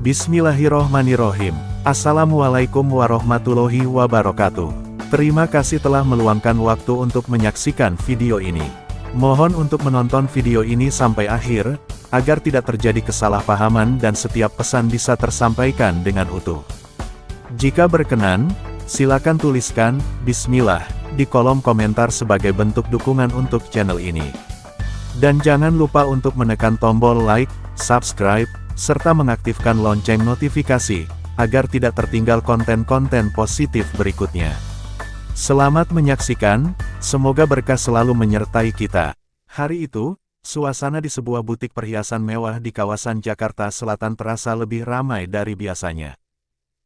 Bismillahirrohmanirrohim. Assalamualaikum warahmatullahi wabarakatuh. Terima kasih telah meluangkan waktu untuk menyaksikan video ini. Mohon untuk menonton video ini sampai akhir, agar tidak terjadi kesalahpahaman dan setiap pesan bisa tersampaikan dengan utuh. Jika berkenan, silakan tuliskan Bismillah di kolom komentar sebagai bentuk dukungan untuk channel ini. Dan jangan lupa untuk menekan tombol like, subscribe, serta mengaktifkan lonceng notifikasi, agar tidak tertinggal konten-konten positif berikutnya. Selamat menyaksikan, semoga berkah selalu menyertai kita. Hari itu, suasana di sebuah butik perhiasan mewah di kawasan Jakarta Selatan terasa lebih ramai dari biasanya.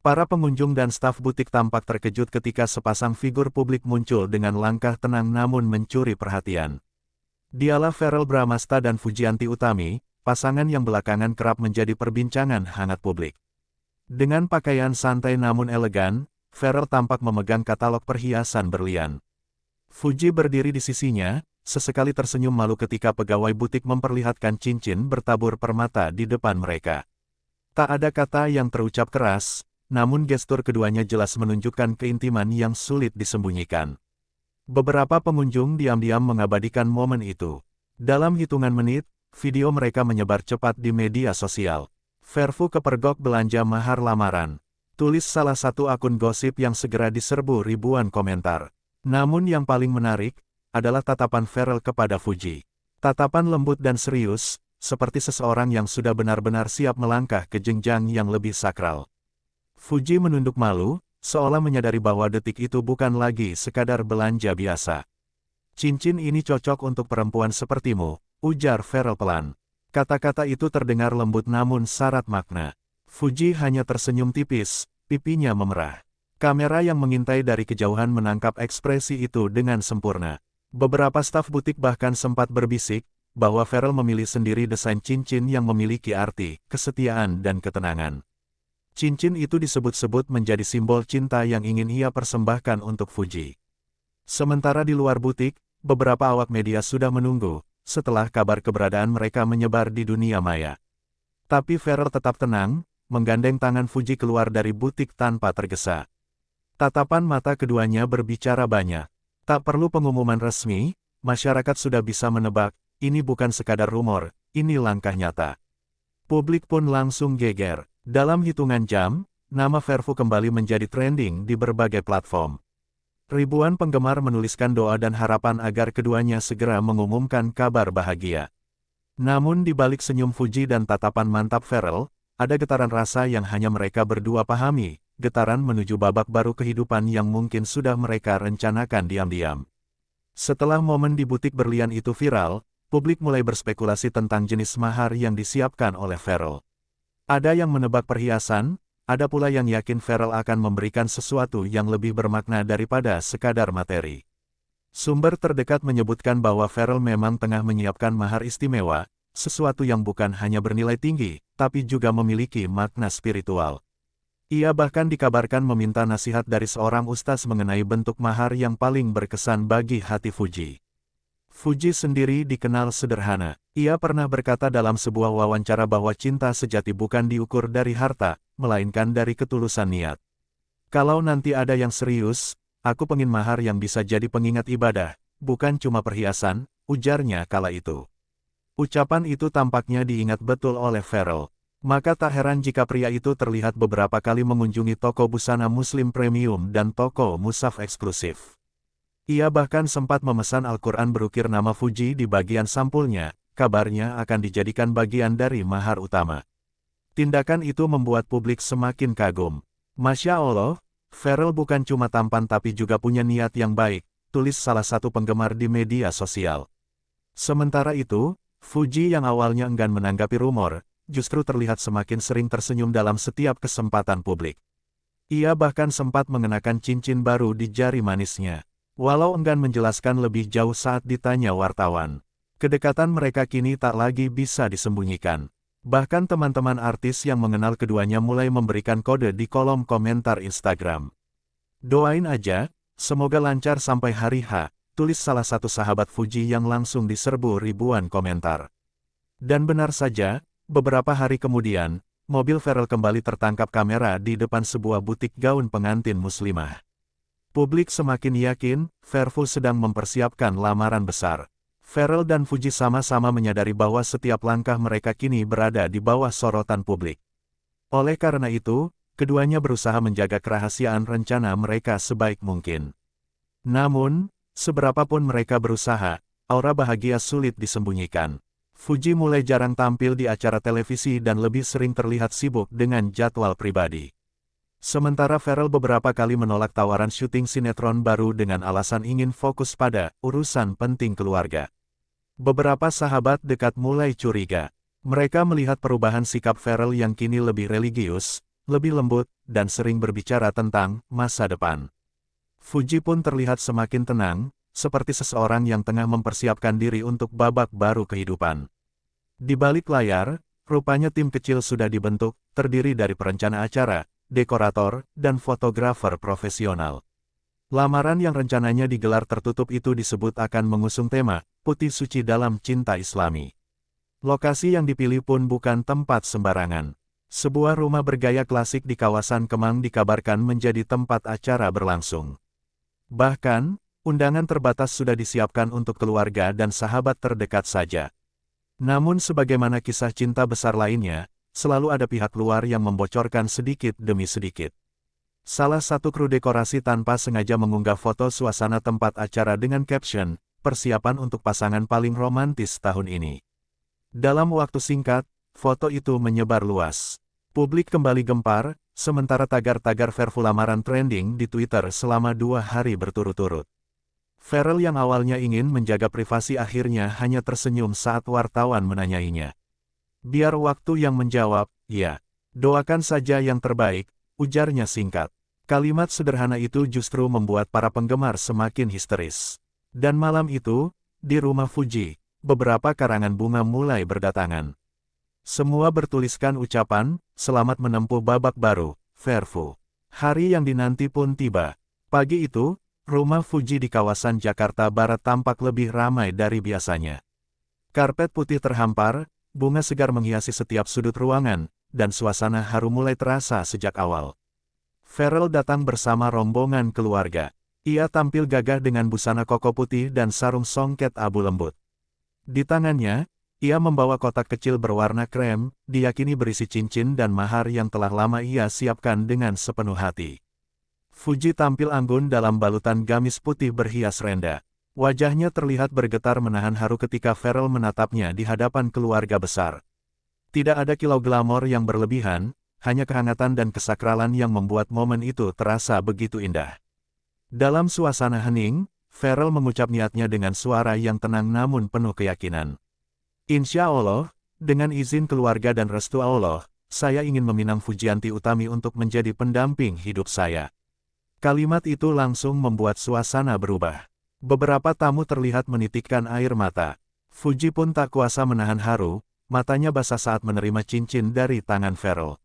Para pengunjung dan staf butik tampak terkejut ketika sepasang figur publik muncul dengan langkah tenang namun mencuri perhatian. Dialah Verrell Bramasta dan Fujianti Utami, pasangan yang belakangan kerap menjadi perbincangan hangat publik. Dengan pakaian santai namun elegan, Verrell tampak memegang katalog perhiasan berlian. Fuji berdiri di sisinya, sesekali tersenyum malu ketika pegawai butik memperlihatkan cincin bertabur permata di depan mereka. Tak ada kata yang terucap keras, namun gestur keduanya jelas menunjukkan keintiman yang sulit disembunyikan. Beberapa pengunjung diam-diam mengabadikan momen itu. Dalam hitungan menit, video mereka menyebar cepat di media sosial. Verfu kepergok belanja mahar lamaran, tulis salah satu akun gosip yang segera diserbu ribuan komentar. Namun yang paling menarik, adalah tatapan Verrell kepada Fuji. Tatapan lembut dan serius, seperti seseorang yang sudah benar-benar siap melangkah ke jenjang yang lebih sakral. Fuji menunduk malu, seolah menyadari bahwa detik itu bukan lagi sekadar belanja biasa. Cincin ini cocok untuk perempuan sepertimu, ujar Verrell pelan. Kata-kata itu terdengar lembut namun syarat makna. Fuji hanya tersenyum tipis, pipinya memerah. Kamera yang mengintai dari kejauhan menangkap ekspresi itu dengan sempurna. Beberapa staf butik bahkan sempat berbisik, bahwa Verrell memilih sendiri desain cincin yang memiliki arti, kesetiaan dan ketenangan. Cincin itu disebut-sebut menjadi simbol cinta yang ingin ia persembahkan untuk Fuji. Sementara di luar butik, beberapa awak media sudah menunggu, setelah kabar keberadaan mereka menyebar di dunia maya. Tapi Verrell tetap tenang, menggandeng tangan Fuji keluar dari butik tanpa tergesa. Tatapan mata keduanya berbicara banyak. Tak perlu pengumuman resmi, masyarakat sudah bisa menebak, ini bukan sekadar rumor, ini langkah nyata. Publik pun langsung geger. Dalam hitungan jam, nama Verfu kembali menjadi trending di berbagai platform. Ribuan penggemar menuliskan doa dan harapan agar keduanya segera mengumumkan kabar bahagia. Namun di balik senyum Fuji dan tatapan mantap Verrell, ada getaran rasa yang hanya mereka berdua pahami, getaran menuju babak baru kehidupan yang mungkin sudah mereka rencanakan diam-diam. Setelah momen di butik berlian itu viral, publik mulai berspekulasi tentang jenis mahar yang disiapkan oleh Verrell. Ada yang menebak perhiasan, ada pula yang yakin Verrell akan memberikan sesuatu yang lebih bermakna daripada sekadar materi. Sumber terdekat menyebutkan bahwa Verrell memang tengah menyiapkan mahar istimewa, sesuatu yang bukan hanya bernilai tinggi, tapi juga memiliki makna spiritual. Ia bahkan dikabarkan meminta nasihat dari seorang ustaz mengenai bentuk mahar yang paling berkesan bagi hati Fuji. Fuji sendiri dikenal sederhana. Ia pernah berkata dalam sebuah wawancara bahwa cinta sejati bukan diukur dari harta, melainkan dari ketulusan niat. Kalau nanti ada yang serius, aku pengin mahar yang bisa jadi pengingat ibadah, bukan cuma perhiasan, ujarnya kala itu. Ucapan itu tampaknya diingat betul oleh Verrell. Maka tak heran jika pria itu terlihat beberapa kali mengunjungi toko busana muslim premium dan toko mushaf eksklusif. Ia bahkan sempat memesan Al-Quran berukir nama Fuji di bagian sampulnya, kabarnya akan dijadikan bagian dari mahar utama. Tindakan itu membuat publik semakin kagum. Masya Allah, Verrell bukan cuma tampan tapi juga punya niat yang baik, tulis salah satu penggemar di media sosial. Sementara itu, Fuji yang awalnya enggan menanggapi rumor, justru terlihat semakin sering tersenyum dalam setiap kesempatan publik. Ia bahkan sempat mengenakan cincin baru di jari manisnya. Walau enggan menjelaskan lebih jauh saat ditanya wartawan. Kedekatan mereka kini tak lagi bisa disembunyikan. Bahkan teman-teman artis yang mengenal keduanya mulai memberikan kode di kolom komentar Instagram. Doain aja, semoga lancar sampai hari H, tulis salah satu sahabat Fuji yang langsung diserbu ribuan komentar. Dan benar saja, beberapa hari kemudian, mobil Pharrell kembali tertangkap kamera di depan sebuah butik gaun pengantin muslimah. Publik semakin yakin, Pharrell sedang mempersiapkan lamaran besar. Pharrell dan Fuji sama-sama menyadari bahwa setiap langkah mereka kini berada di bawah sorotan publik. Oleh karena itu, keduanya berusaha menjaga kerahasiaan rencana mereka sebaik mungkin. Namun, seberapapun mereka berusaha, aura bahagia sulit disembunyikan. Fuji mulai jarang tampil di acara televisi dan lebih sering terlihat sibuk dengan jadwal pribadi. Sementara Pharrell beberapa kali menolak tawaran syuting sinetron baru dengan alasan ingin fokus pada urusan penting keluarga. Beberapa sahabat dekat mulai curiga. Mereka melihat perubahan sikap Pharrell yang kini lebih religius, lebih lembut, dan sering berbicara tentang masa depan. Fuji pun terlihat semakin tenang, seperti seseorang yang tengah mempersiapkan diri untuk babak baru kehidupan. Di balik layar, rupanya tim kecil sudah dibentuk, terdiri dari perencana acara, dekorator, dan fotografer profesional. Lamaran yang rencananya digelar tertutup itu disebut akan mengusung tema, Putih Suci dalam Cinta Islami. Lokasi yang dipilih pun bukan tempat sembarangan. Sebuah rumah bergaya klasik di kawasan Kemang dikabarkan menjadi tempat acara berlangsung. Bahkan, undangan terbatas sudah disiapkan untuk keluarga dan sahabat terdekat saja. Namun sebagaimana kisah cinta besar lainnya, selalu ada pihak luar yang membocorkan sedikit demi sedikit. Salah satu kru dekorasi tanpa sengaja mengunggah foto suasana tempat acara dengan caption, "Persiapan untuk pasangan paling romantis tahun ini." Dalam waktu singkat, foto itu menyebar luas. Publik kembali gempar, sementara tagar-tagar Pharrell lamaran trending di Twitter selama 2 hari berturut-turut. Pharrell yang awalnya ingin menjaga privasi akhirnya hanya tersenyum saat wartawan menanyainya. "Biar waktu yang menjawab, ya. Doakan saja yang terbaik," ujarnya singkat. Kalimat sederhana itu justru membuat para penggemar semakin histeris. Dan malam itu, di rumah Fuji, beberapa karangan bunga mulai berdatangan. Semua bertuliskan ucapan, "Selamat menempuh babak baru, Pharrell." Hari yang dinanti pun tiba. Pagi itu, rumah Fuji di kawasan Jakarta Barat tampak lebih ramai dari biasanya. Karpet putih terhampar, bunga segar menghiasi setiap sudut ruangan, dan suasana haru mulai terasa sejak awal. Pharrell datang bersama rombongan keluarga. Ia tampil gagah dengan busana koko putih dan sarung songket abu lembut. Di tangannya, ia membawa kotak kecil berwarna krem, diyakini berisi cincin dan mahar yang telah lama ia siapkan dengan sepenuh hati. Fuji tampil anggun dalam balutan gamis putih berhias renda. Wajahnya terlihat bergetar menahan haru ketika Pharrell menatapnya di hadapan keluarga besar. Tidak ada kilau glamor yang berlebihan, hanya kehangatan dan kesakralan yang membuat momen itu terasa begitu indah. Dalam suasana hening, Pharrell mengucap niatnya dengan suara yang tenang namun penuh keyakinan. "Insya Allah, dengan izin keluarga dan restu Allah, saya ingin meminang Fujianti Utami untuk menjadi pendamping hidup saya." Kalimat itu langsung membuat suasana berubah. Beberapa tamu terlihat menitikkan air mata. Fuji pun tak kuasa menahan haru, matanya basah saat menerima cincin dari tangan Pharrell.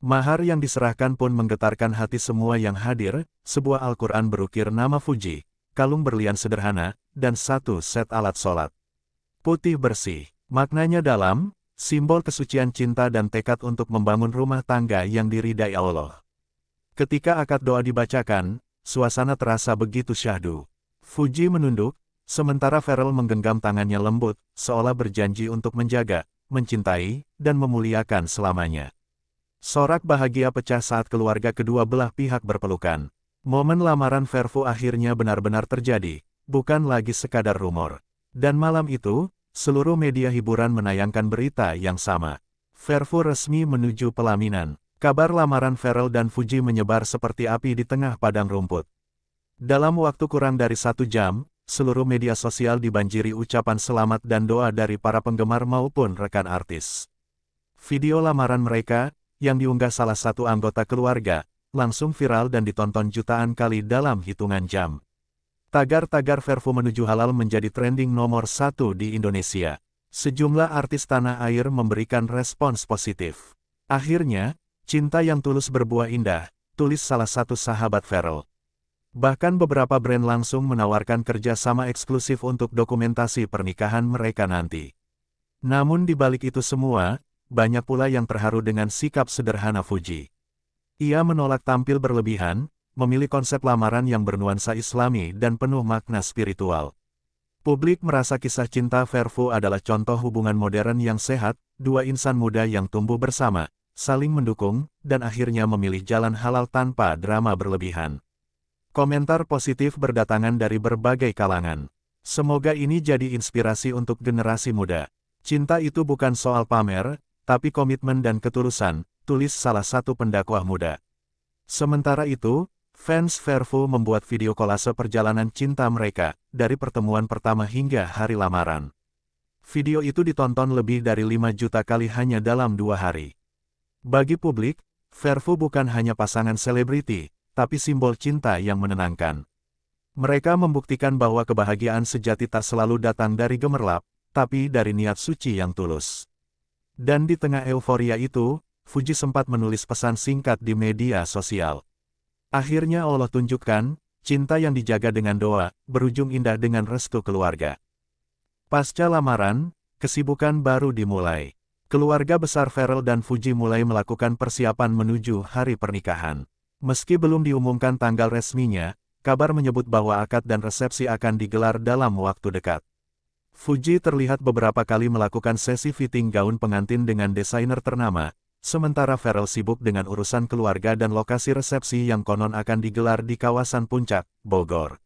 Mahar yang diserahkan pun menggetarkan hati semua yang hadir, sebuah Al-Quran berukir nama Fuji, kalung berlian sederhana, dan satu set alat sholat. Putih bersih. Maknanya dalam, simbol kesucian cinta dan tekad untuk membangun rumah tangga yang diridai Allah. Ketika akad doa dibacakan, suasana terasa begitu syahdu. Fuji menunduk, sementara Pharrell menggenggam tangannya lembut, seolah berjanji untuk menjaga, mencintai, dan memuliakan selamanya. Sorak bahagia pecah saat keluarga kedua belah pihak berpelukan. Momen lamaran Pharrell akhirnya benar-benar terjadi, bukan lagi sekadar rumor. Dan malam itu, seluruh media hiburan menayangkan berita yang sama. Pharrell resmi menuju pelaminan. Kabar lamaran Pharrell dan Fuji menyebar seperti api di tengah padang rumput. Dalam waktu kurang dari 1 jam, seluruh media sosial dibanjiri ucapan selamat dan doa dari para penggemar maupun rekan artis. Video lamaran mereka, yang diunggah salah satu anggota keluarga, langsung viral dan ditonton jutaan kali dalam hitungan jam. Tagar-tagar Pharrell menuju halal menjadi trending nomor 1 di Indonesia. Sejumlah artis tanah air memberikan respons positif. Akhirnya, cinta yang tulus berbuah indah, tulis salah satu sahabat Pharrell. Bahkan beberapa brand langsung menawarkan kerjasama eksklusif untuk dokumentasi pernikahan mereka nanti. Namun di balik itu semua, banyak pula yang terharu dengan sikap sederhana Fuji. Ia menolak tampil berlebihan, memilih konsep lamaran yang bernuansa Islami dan penuh makna spiritual. Publik merasa kisah cinta Verfu adalah contoh hubungan modern yang sehat, dua insan muda yang tumbuh bersama, saling mendukung, dan akhirnya memilih jalan halal tanpa drama berlebihan. Komentar positif berdatangan dari berbagai kalangan. Semoga ini jadi inspirasi untuk generasi muda. Cinta itu bukan soal pamer, tapi komitmen dan ketulusan, tulis salah satu pendakwah muda. Sementara itu, fans Verfu membuat video kolase perjalanan cinta mereka, dari pertemuan pertama hingga hari lamaran. Video itu ditonton lebih dari 5 juta kali hanya dalam 2 hari. Bagi publik, Verfu bukan hanya pasangan selebriti, tapi simbol cinta yang menenangkan. Mereka membuktikan bahwa kebahagiaan sejati tak selalu datang dari gemerlap, tapi dari niat suci yang tulus. Dan di tengah euforia itu, Fuji sempat menulis pesan singkat di media sosial. Akhirnya Allah tunjukkan, cinta yang dijaga dengan doa, berujung indah dengan restu keluarga. Pasca lamaran, kesibukan baru dimulai. Keluarga besar Ferrell dan Fuji mulai melakukan persiapan menuju hari pernikahan. Meski belum diumumkan tanggal resminya, kabar menyebut bahwa akad dan resepsi akan digelar dalam waktu dekat. Fuji terlihat beberapa kali melakukan sesi fitting gaun pengantin dengan desainer ternama, sementara Ferrell sibuk dengan urusan keluarga dan lokasi resepsi yang konon akan digelar di kawasan Puncak, Bogor.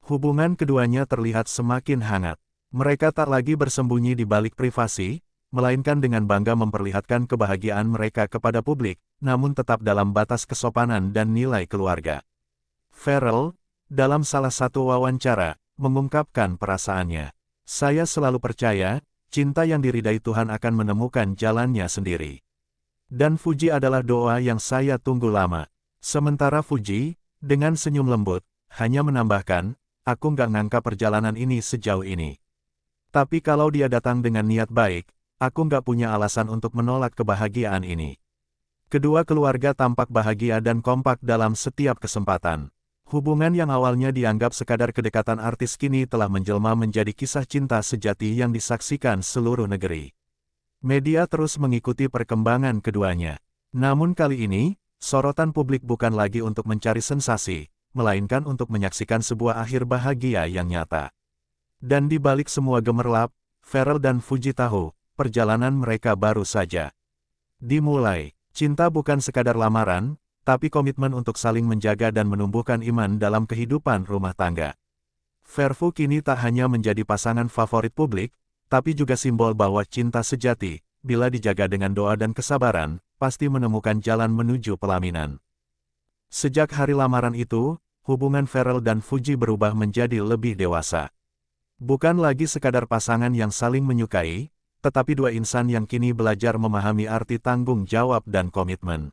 Hubungan keduanya terlihat semakin hangat. Mereka tak lagi bersembunyi di balik privasi, melainkan dengan bangga memperlihatkan kebahagiaan mereka kepada publik, namun tetap dalam batas kesopanan dan nilai keluarga. Ferrell, dalam salah satu wawancara, mengungkapkan perasaannya. Saya selalu percaya, cinta yang diridai Tuhan akan menemukan jalannya sendiri. Dan Fuji adalah doa yang saya tunggu lama. Sementara Fuji, dengan senyum lembut, hanya menambahkan, aku nggak ngangka perjalanan ini sejauh ini. Tapi kalau dia datang dengan niat baik, aku nggak punya alasan untuk menolak kebahagiaan ini. Kedua keluarga tampak bahagia dan kompak dalam setiap kesempatan. Hubungan yang awalnya dianggap sekadar kedekatan artis kini telah menjelma menjadi kisah cinta sejati yang disaksikan seluruh negeri. Media terus mengikuti perkembangan keduanya. Namun kali ini, sorotan publik bukan lagi untuk mencari sensasi, melainkan untuk menyaksikan sebuah akhir bahagia yang nyata. Dan di balik semua gemerlap, Ferrell dan Fuji tahu, perjalanan mereka baru saja dimulai. Cinta bukan sekadar lamaran, tapi komitmen untuk saling menjaga dan menumbuhkan iman dalam kehidupan rumah tangga. Verfu kini tak hanya menjadi pasangan favorit publik, tapi juga simbol bahwa cinta sejati, bila dijaga dengan doa dan kesabaran, pasti menemukan jalan menuju pelaminan. Sejak hari lamaran itu, hubungan Ferrell dan Fuji berubah menjadi lebih dewasa. Bukan lagi sekadar pasangan yang saling menyukai, tetapi dua insan yang kini belajar memahami arti tanggung jawab dan komitmen.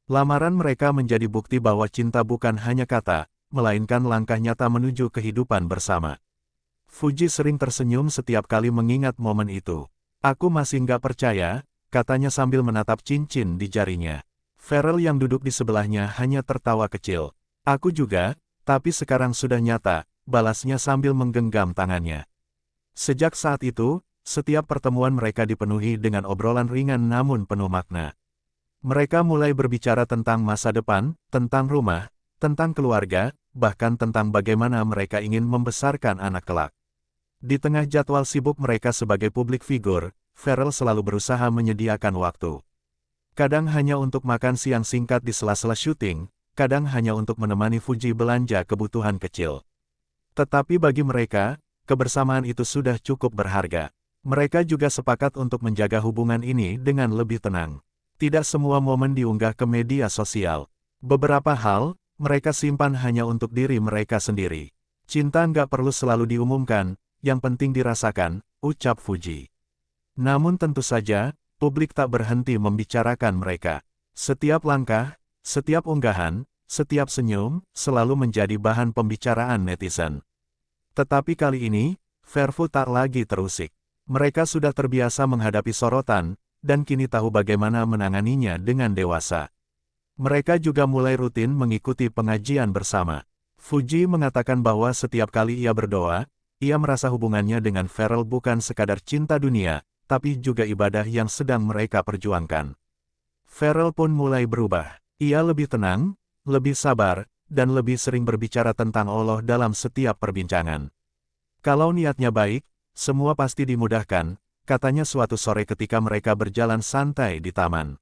Lamaran mereka menjadi bukti bahwa cinta bukan hanya kata, melainkan langkah nyata menuju kehidupan bersama. Fuji sering tersenyum setiap kali mengingat momen itu. Aku masih nggak percaya, katanya sambil menatap cincin di jarinya. Ferrell yang duduk di sebelahnya hanya tertawa kecil. Aku juga, tapi sekarang sudah nyata, balasnya sambil menggenggam tangannya. Sejak saat itu, setiap pertemuan mereka dipenuhi dengan obrolan ringan namun penuh makna. Mereka mulai berbicara tentang masa depan, tentang rumah, tentang keluarga, bahkan tentang bagaimana mereka ingin membesarkan anak kelak. Di tengah jadwal sibuk mereka sebagai publik figur, Ferrell selalu berusaha menyediakan waktu. Kadang hanya untuk makan siang singkat di sela-sela syuting, kadang hanya untuk menemani Fuji belanja kebutuhan kecil. Tetapi bagi mereka, kebersamaan itu sudah cukup berharga. Mereka juga sepakat untuk menjaga hubungan ini dengan lebih tenang. Tidak semua momen diunggah ke media sosial. Beberapa hal, mereka simpan hanya untuk diri mereka sendiri. Cinta nggak perlu selalu diumumkan, yang penting dirasakan, ucap Fuji. Namun tentu saja, publik tak berhenti membicarakan mereka. Setiap langkah, setiap unggahan, setiap senyum, selalu menjadi bahan pembicaraan netizen. Tetapi kali ini, Verfu tak lagi terusik. Mereka sudah terbiasa menghadapi sorotan, dan kini tahu bagaimana menanganinya dengan dewasa. Mereka juga mulai rutin mengikuti pengajian bersama. Fuji mengatakan bahwa setiap kali ia berdoa, ia merasa hubungannya dengan Ferrell bukan sekadar cinta dunia, tapi juga ibadah yang sedang mereka perjuangkan. Farel pun mulai berubah. Ia lebih tenang, lebih sabar, dan lebih sering berbicara tentang Allah dalam setiap perbincangan. Kalau niatnya baik, semua pasti dimudahkan, katanya suatu sore ketika mereka berjalan santai di taman.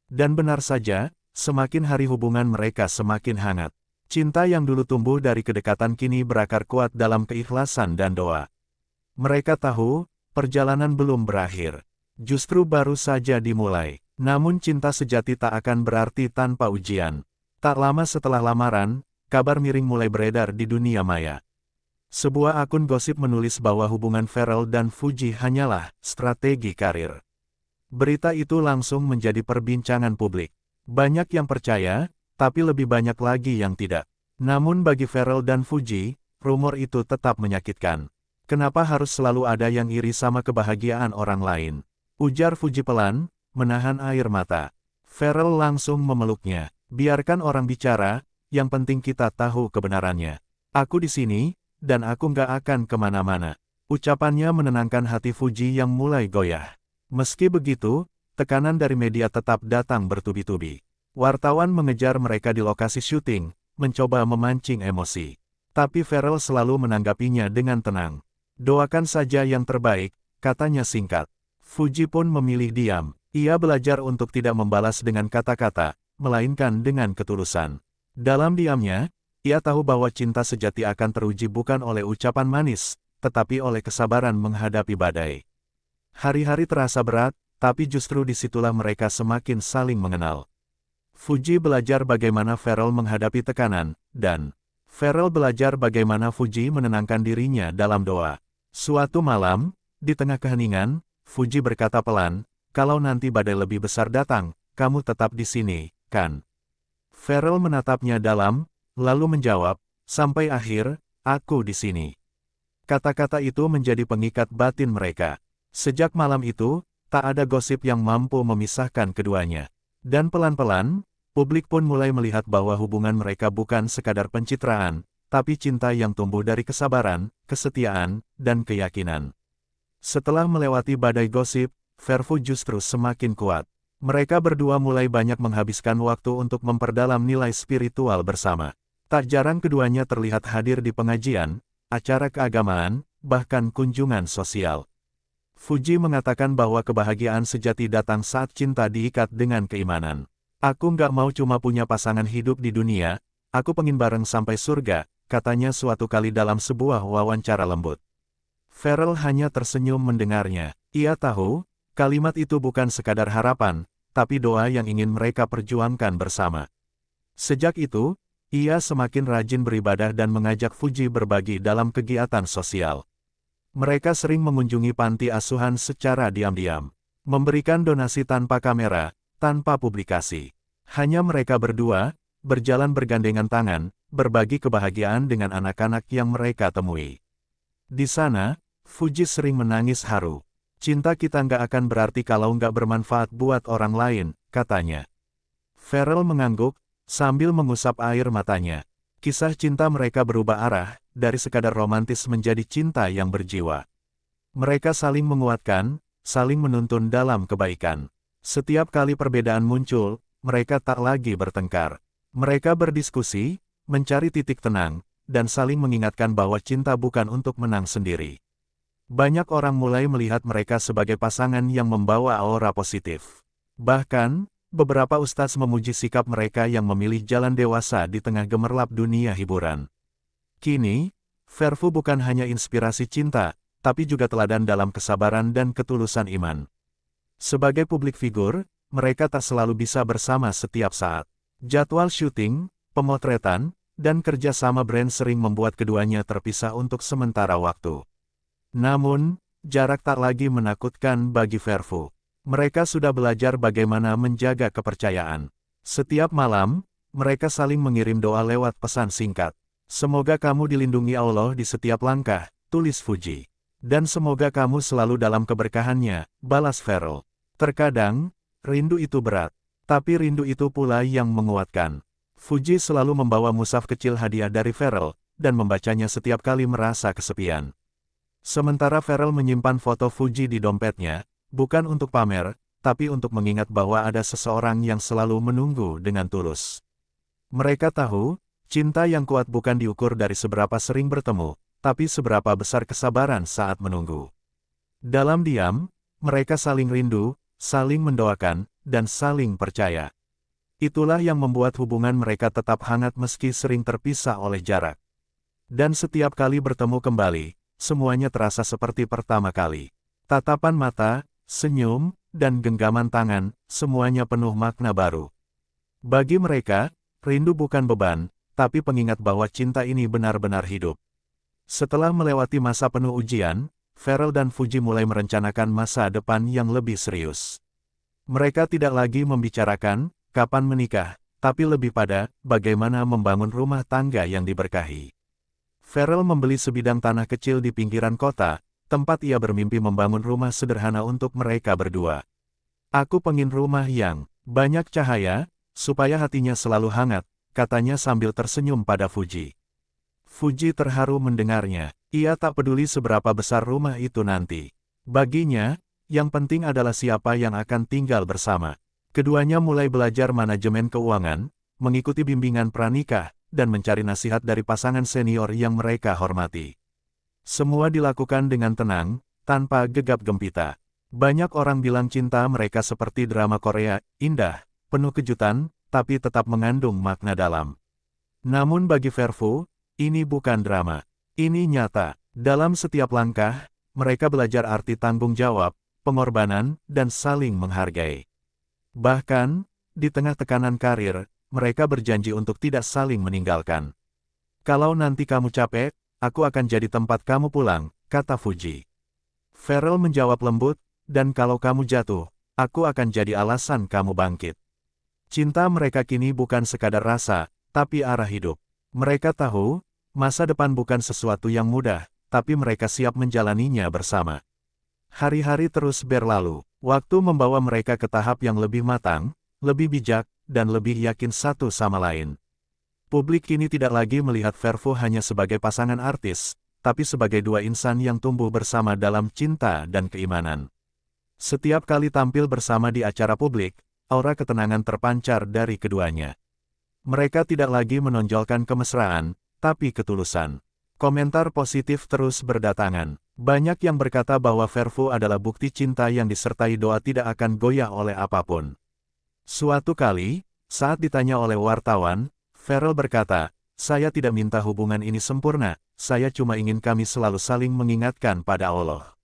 Dan benar saja, semakin hari hubungan mereka semakin hangat. Cinta yang dulu tumbuh dari kedekatan kini berakar kuat dalam keikhlasan dan doa. Mereka tahu, perjalanan belum berakhir. Justru baru saja dimulai. Namun cinta sejati tak akan berarti tanpa ujian. Tak lama setelah lamaran, kabar miring mulai beredar di dunia maya. Sebuah akun gosip menulis bahwa hubungan Farel dan Fuji hanyalah strategi karir. Berita itu langsung menjadi perbincangan publik. Banyak yang percaya, tapi lebih banyak lagi yang tidak. Namun bagi Farel dan Fuji, rumor itu tetap menyakitkan. Kenapa harus selalu ada yang iri sama kebahagiaan orang lain? Ujar Fuji pelan, menahan air mata. Farel langsung memeluknya. Biarkan orang bicara, yang penting kita tahu kebenarannya. Aku di sini, dan aku nggak akan kemana-mana. Ucapannya menenangkan hati Fuji yang mulai goyah. Meski begitu, tekanan dari media tetap datang bertubi-tubi. Wartawan mengejar mereka di lokasi syuting, mencoba memancing emosi. Tapi Farel selalu menanggapinya dengan tenang. Doakan saja yang terbaik, katanya singkat. Fuji pun memilih diam. Ia belajar untuk tidak membalas dengan kata-kata, melainkan dengan ketulusan. Dalam diamnya, ia tahu bahwa cinta sejati akan teruji bukan oleh ucapan manis, tetapi oleh kesabaran menghadapi badai. Hari-hari terasa berat, tapi justru disitulah mereka semakin saling mengenal. Fuji belajar bagaimana Farel menghadapi tekanan, dan Farel belajar bagaimana Fuji menenangkan dirinya dalam doa. Suatu malam, di tengah keheningan, Fuji berkata pelan, "Kalau nanti badai lebih besar datang, kamu tetap di sini, kan?" Farel menatapnya dalam, lalu menjawab, "Sampai akhir, aku di sini." Kata-kata itu menjadi pengikat batin mereka. Sejak malam itu, tak ada gosip yang mampu memisahkan keduanya. Dan pelan-pelan, publik pun mulai melihat bahwa hubungan mereka bukan sekadar pencitraan, tapi cinta yang tumbuh dari kesabaran, kesetiaan, dan keyakinan. Setelah melewati badai gosip, Farel justru semakin kuat. Mereka berdua mulai banyak menghabiskan waktu untuk memperdalam nilai spiritual bersama. Tak jarang keduanya terlihat hadir di pengajian, acara keagamaan, bahkan kunjungan sosial. Fuji mengatakan bahwa kebahagiaan sejati datang saat cinta diikat dengan keimanan. "Aku nggak mau cuma punya pasangan hidup di dunia, aku pengen bareng sampai surga," katanya suatu kali dalam sebuah wawancara lembut. Farel hanya tersenyum mendengarnya. Ia tahu, kalimat itu bukan sekadar harapan, tapi doa yang ingin mereka perjuangkan bersama. Sejak itu, ia semakin rajin beribadah dan mengajak Fuji berbagi dalam kegiatan sosial. Mereka sering mengunjungi panti asuhan secara diam-diam, memberikan donasi tanpa kamera, tanpa publikasi. Hanya mereka berdua, berjalan bergandengan tangan, berbagi kebahagiaan dengan anak-anak yang mereka temui. Di sana, Fuji sering menangis haru. "Cinta kita nggak akan berarti kalau nggak bermanfaat buat orang lain," katanya. Farel mengangguk, sambil mengusap air matanya. Kisah cinta mereka berubah arah, dari sekadar romantis menjadi cinta yang berjiwa. Mereka saling menguatkan, saling menuntun dalam kebaikan. Setiap kali perbedaan muncul, mereka tak lagi bertengkar. Mereka berdiskusi, mencari titik tenang, dan saling mengingatkan bahwa cinta bukan untuk menang sendiri. Banyak orang mulai melihat mereka sebagai pasangan yang membawa aura positif. Bahkan, beberapa ustadz memuji sikap mereka yang memilih jalan dewasa di tengah gemerlap dunia hiburan. Kini, Farel bukan hanya inspirasi cinta, tapi juga teladan dalam kesabaran dan ketulusan iman. Sebagai publik figur, mereka tak selalu bisa bersama setiap saat. Jadwal syuting, pemotretan, dan kerja sama brand sering membuat keduanya terpisah untuk sementara waktu. Namun, jarak tak lagi menakutkan bagi Farel. Mereka sudah belajar bagaimana menjaga kepercayaan. Setiap malam, mereka saling mengirim doa lewat pesan singkat. "Semoga kamu dilindungi Allah di setiap langkah," tulis Fuji. "Dan semoga kamu selalu dalam keberkahannya," balas Farel. Terkadang, rindu itu berat. Tapi rindu itu pula yang menguatkan. Fuji selalu membawa mushaf kecil hadiah dari Farel, dan membacanya setiap kali merasa kesepian. Sementara Farel menyimpan foto Fuji di dompetnya, Bukan untuk pamer, tapi untuk mengingat bahwa ada seseorang yang selalu menunggu dengan tulus. Mereka tahu, cinta yang kuat bukan diukur dari seberapa sering bertemu, tapi seberapa besar kesabaran saat menunggu. Dalam diam, mereka saling rindu, saling mendoakan, dan saling percaya. Itulah yang membuat hubungan mereka tetap hangat meski sering terpisah oleh jarak. Dan setiap kali bertemu kembali, semuanya terasa seperti pertama kali. Tatapan mata, senyum, dan genggaman tangan, semuanya penuh makna baru. Bagi mereka, rindu bukan beban, tapi pengingat bahwa cinta ini benar-benar hidup. Setelah melewati masa penuh ujian, Farrell dan Fuji mulai merencanakan masa depan yang lebih serius. Mereka tidak lagi membicarakan kapan menikah, tapi lebih pada bagaimana membangun rumah tangga yang diberkahi. Farrell membeli sebidang tanah kecil di pinggiran kota, tempat ia bermimpi membangun rumah sederhana untuk mereka berdua. Aku pengen rumah yang banyak cahaya, supaya hatinya selalu hangat, katanya sambil tersenyum pada Fuji. Fuji terharu mendengarnya. Ia tak peduli seberapa besar rumah itu nanti. Baginya, yang penting adalah siapa yang akan tinggal bersama. Keduanya mulai belajar manajemen keuangan, mengikuti bimbingan pranikah, dan mencari nasihat dari pasangan senior yang mereka hormati. Semua dilakukan dengan tenang, tanpa gegap gempita. Banyak orang bilang cinta mereka seperti drama Korea, indah, penuh kejutan, tapi tetap mengandung makna dalam. Namun bagi Verfu, ini bukan drama. Ini nyata. Dalam setiap langkah, mereka belajar arti tanggung jawab, pengorbanan, dan saling menghargai. Bahkan, di tengah tekanan karir, mereka berjanji untuk tidak saling meninggalkan. Kalau nanti kamu capek, aku akan jadi tempat kamu pulang, kata Fuji. Farrell menjawab lembut, dan kalau kamu jatuh, aku akan jadi alasan kamu bangkit. Cinta mereka kini bukan sekadar rasa, tapi arah hidup. Mereka tahu, masa depan bukan sesuatu yang mudah, tapi mereka siap menjalaninya bersama. Hari-hari terus berlalu, waktu membawa mereka ke tahap yang lebih matang, lebih bijak, dan lebih yakin satu sama lain. Publik kini tidak lagi melihat Verfu hanya sebagai pasangan artis, tapi sebagai dua insan yang tumbuh bersama dalam cinta dan keimanan. Setiap kali tampil bersama di acara publik, aura ketenangan terpancar dari keduanya. Mereka tidak lagi menonjolkan kemesraan, tapi ketulusan. Komentar positif terus berdatangan. Banyak yang berkata bahwa Verfu adalah bukti cinta yang disertai doa tidak akan goyah oleh apapun. Suatu kali, saat ditanya oleh wartawan, Farrell berkata, "Saya tidak minta hubungan ini sempurna, saya cuma ingin kami selalu saling mengingatkan pada Allah."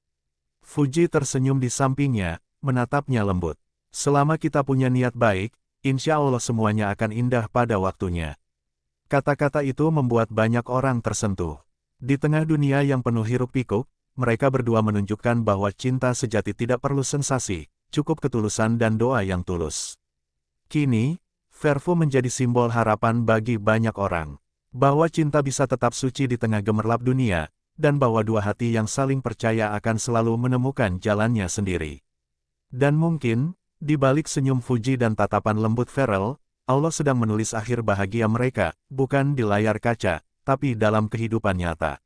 Fuji tersenyum di sampingnya, menatapnya lembut. "Selama kita punya niat baik, insya Allah semuanya akan indah pada waktunya." Kata-kata itu membuat banyak orang tersentuh. Di tengah dunia yang penuh hiruk-pikuk, mereka berdua menunjukkan bahwa cinta sejati tidak perlu sensasi, cukup ketulusan dan doa yang tulus. Kini, Verfu menjadi simbol harapan bagi banyak orang. Bahwa cinta bisa tetap suci di tengah gemerlap dunia, dan bahwa dua hati yang saling percaya akan selalu menemukan jalannya sendiri. Dan mungkin, di balik senyum Fuji dan tatapan lembut Farrell, Allah sedang menulis akhir bahagia mereka, bukan di layar kaca, tapi dalam kehidupan nyata.